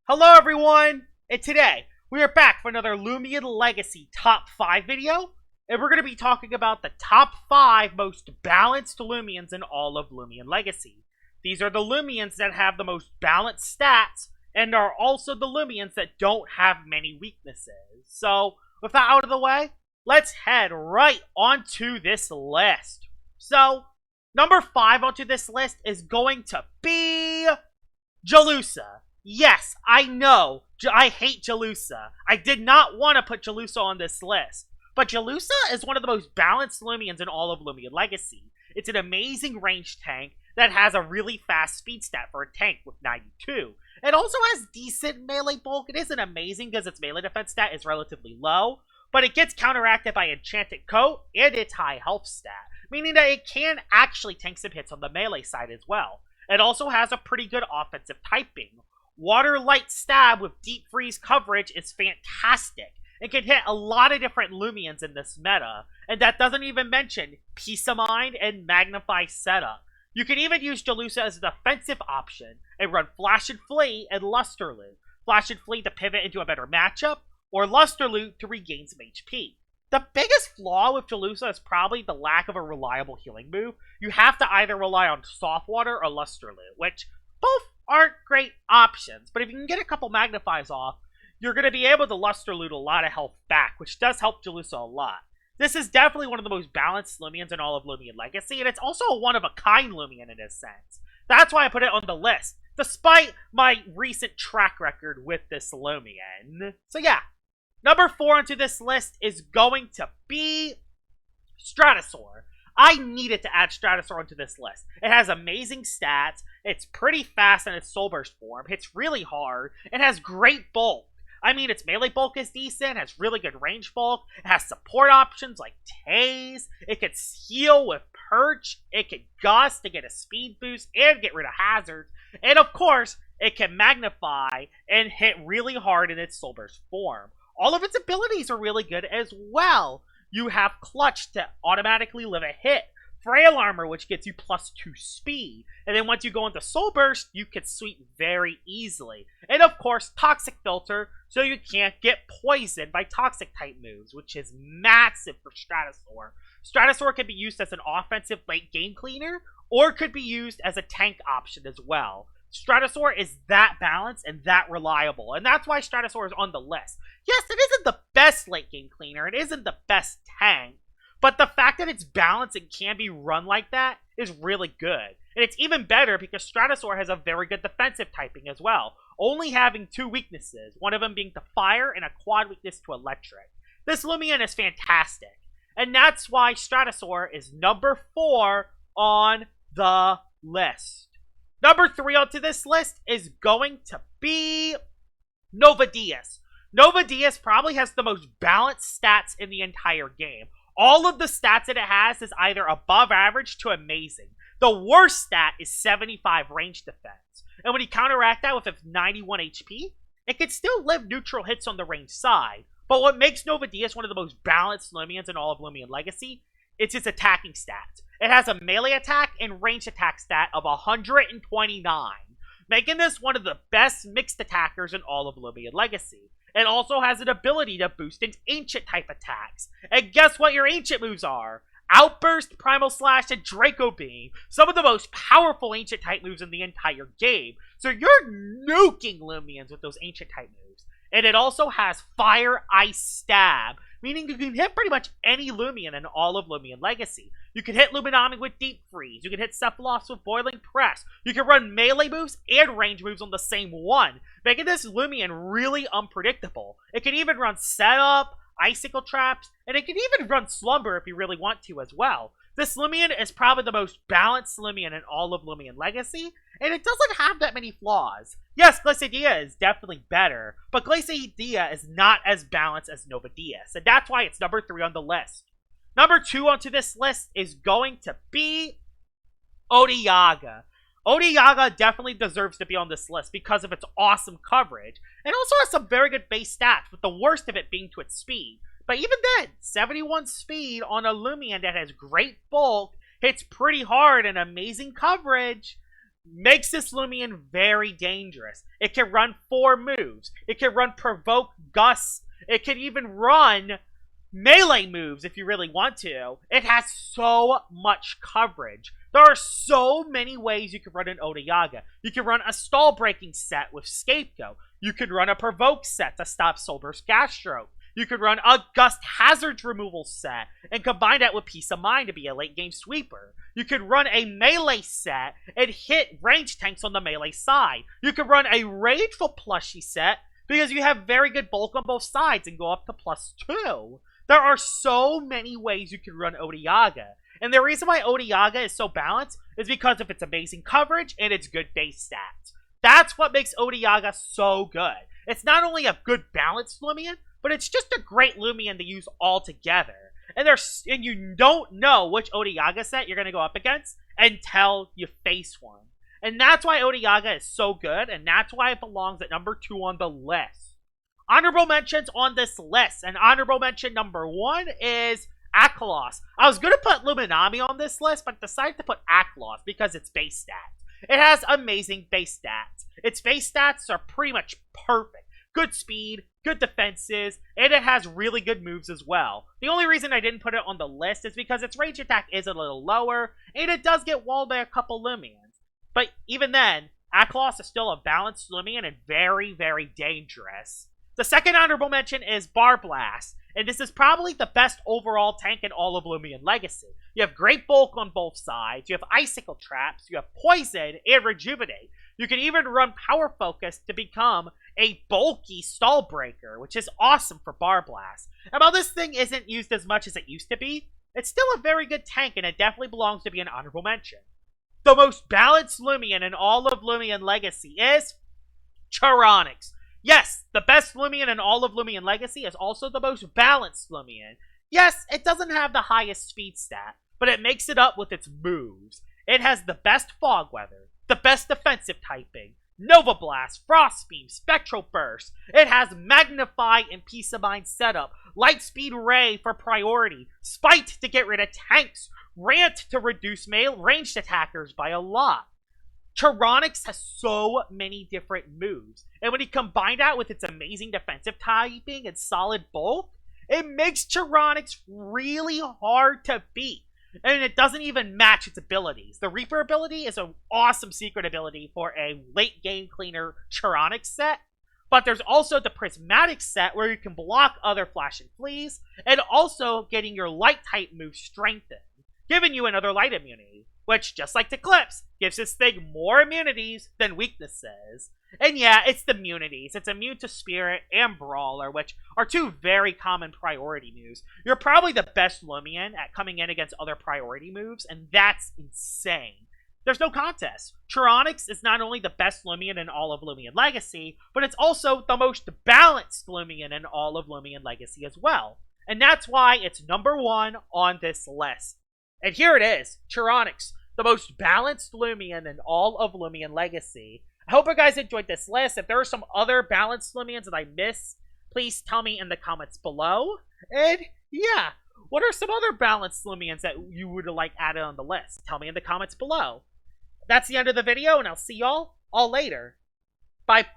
Hello everyone, and today we are back for another Lumian Legacy Top 5 video, and we're going to be talking about the top 5 most balanced Lumians in all of Lumian Legacy. These are the Lumians that have the most balanced stats, and are also the Lumians that don't have many weaknesses. So, with that out of the way, let's head right onto this list. So, number 5 onto this list is going to be Jalusa. Yes, I know, I hate Jalusa. I did not want to put Jalusa on this list. But Jalusa is one of the most balanced Lumians in all of Lumian Legacy. It's an amazing ranged tank that has a really fast speed stat for a tank with 92. It also has decent melee bulk. It isn't amazing because its melee defense stat is relatively low, but it gets counteracted by Enchanted Coat and its high health stat, meaning that it can actually tank some hits on the melee side as well. It also has a pretty good offensive typing. Water Light Stab with Deep Freeze coverage is fantastic. It can hit a lot of different Lumians in this meta, and that doesn't even mention Peace of Mind and Magnify Setup. You can even use Jalusa as a defensive option and run Flash and Flee and Luster Loot. Flash and Flee to pivot into a better matchup, or Luster Loot to regain some HP. The biggest flaw with Jalusa is probably the lack of a reliable healing move. You have to either rely on Soft Water or Luster Loot, which both aren't great options, but if you can get a couple magnifies off, you're going to be able to Luster Loot a lot of health back, which does help Jalusa a lot. This is definitely one of the most balanced Lumians in all of Lumian Legacy, and it's also a one-of-a-kind Lumian in a sense. That's why I put it on the list, despite my recent track record with this Lumian. So yeah, number 4 onto this list is going to be Stratosaur. I needed to add Stratosaur onto this list. It has amazing stats, it's pretty fast in its Soul Burst form, hits really hard, it has great bulk. I mean, its melee bulk is decent, has really good range bulk, it has support options like Tase, it can heal with Perch, it can Gust to get a speed boost and get rid of hazards, and of course, it can Magnify and hit really hard in its Soul Burst form. All of its abilities are really good as well. You have Clutch to automatically live a hit, Frail Armor, which gets you +2 speed, and then once you go into Soul Burst, you can sweep very easily. And of course, Toxic Filter, so you can't get poisoned by Toxic type moves, which is massive for Stratosaur. Stratosaur can be used as an offensive late game cleaner, or could be used as a tank option as well. Stratosaur is that balanced and that reliable, and that's why Stratosaur is on the list. Yes, it isn't the best late game cleaner, it isn't the best tank, but the fact that it's balanced and can be run like that is really good. And it's even better because Stratosaur has a very good defensive typing as well, only having 2 weaknesses, one of them being to fire and a quad weakness to electric. This Lumian is fantastic, and that's why Stratosaur is number 4 on the list. Number 3 onto this list is going to be Nova Diaz. Nova Diaz probably has the most balanced stats in the entire game. All of the stats that it has is either above average to amazing. The worst stat is 75 range defense. And when you counteract that with its 91 HP, it can still live neutral hits on the range side. But what makes Nova Diaz one of the most balanced Lumians in all of Lumian Legacy is its attacking stats. It has a melee attack and ranged attack stat of 129, making this one of the best mixed attackers in all of Lumian Legacy. It also has an ability to boost its ancient type attacks. And guess what your ancient moves are? Outburst, Primal Slash, and Draco Beam. Some of the most powerful ancient type moves in the entire game. So you're nuking Lumians with those ancient type moves. And it also has Fire, Ice, Stab, meaning you can hit pretty much any Lumian in all of Lumian Legacy. You can hit Luminami with Deep Freeze, you can hit Cephalos with Boiling Press, you can run melee moves and range moves on the same one, making this Lumian really unpredictable. It can even run Setup, Icicle Traps, and it can even run Slumber if you really want to as well. This Lumian is probably the most balanced Lumian in all of Lumian Legacy, and it doesn't have that many flaws. Yes, Glacidia is definitely better, but Glacidia is not as balanced as Nova Diaz, and that's why it's number 3 on the list. Number 2 onto this list is going to be Odyaga. Odyaga definitely deserves to be on this list because of its awesome coverage, and also has some very good base stats, with the worst of it being to its speed. But even then, 71 speed on a Lumian that has great bulk, hits pretty hard and amazing coverage, makes this Loomian very dangerous. It can run 4 moves. It can run Provoke Gust. It can even run melee moves if you really want to. It has so much coverage. There are so many ways you can run an Odyaga. You can run a stall breaking set with Scapegoat. You could run a Provoke set to stop Soulburst Gasstroke. You could run a Gust Hazards removal set and combine that with Peace of Mind to be a late game sweeper. You could run a melee set and hit range tanks on the melee side. You could run a Rageful plushie set because you have very good bulk on both sides and go up to +2. There are so many ways you can run Odyaga. And the reason why Odyaga is so balanced is because of its amazing coverage and its good base stats. That's what makes Odyaga so good. It's not only a good balanced Loomian, but it's just a great Loomian to use all together. And you don't know which Odyaga set you're going to go up against until you face one. And that's why Odyaga is so good, and that's why it belongs at number 2 on the list. Honorable mentions on this list, and honorable mention number 1 is Akalos. I was going to put Luminami on this list, but decided to put Akalos because it's base stats. It has amazing base stats. Its base stats are pretty much perfect. Good speed, good defenses, and it has really good moves as well. The only reason I didn't put it on the list is because its range attack is a little lower, and it does get walled by a couple Loomians. But even then, Akalos is still a balanced Loomian and very, very dangerous. The second honorable mention is Barblast, and this is probably the best overall tank in all of Loomian Legacy. You have great bulk on both sides, you have Icicle Traps, you have Poison, and Rejuvenate. You can even run Power Focus to become a bulky Stall Breaker, which is awesome for Barblast. And while this thing isn't used as much as it used to be, it's still a very good tank, and it definitely belongs to be an honorable mention. The most balanced Loomian in all of Loomian Legacy is Charonix. Yes, the best Loomian in all of Loomian Legacy is also the most balanced Loomian. Yes, it doesn't have the highest speed stat, but it makes it up with its moves. It has the best Fog Weather, the best defensive typing, Nova Blast, Frost Beam, Spectral Burst. It has Magnify and Peace of Mind setup, Lightspeed Ray for priority, Spite to get rid of tanks, Rant to reduce ranged attackers by a lot. Charonix has so many different moves, and when you combine that with its amazing defensive typing and solid bulk, it makes Charonix really hard to beat. And it doesn't even match its abilities. The Reaper ability is an awesome secret ability for a late game cleaner Charonix set, but there's also the Prismatic set where you can block other Flash and Fleas, and also getting your light type move strengthened, giving you another light immunity, which, just like the Eclipse, gives this thing more immunities than weaknesses. And yeah, it's the immunities. It's immune to Spirit and Brawler, which are 2 very common priority moves. You're probably the best Loomian at coming in against other priority moves, and that's insane. There's no contest. Charonix is not only the best Loomian in all of Loomian Legacy, but it's also the most balanced Loomian in all of Loomian Legacy as well. And that's why it's number 1 on this list. And here it is, Charonix, the most balanced Loomian in all of Loomian Legacy. I hope you guys enjoyed this list. If there are some other balanced Loomians that I missed, please tell me in the comments below. And yeah, what are some other balanced Loomians that you would like added on the list? Tell me in the comments below. That's the end of the video, and I'll see y'all all later. Bye-bye!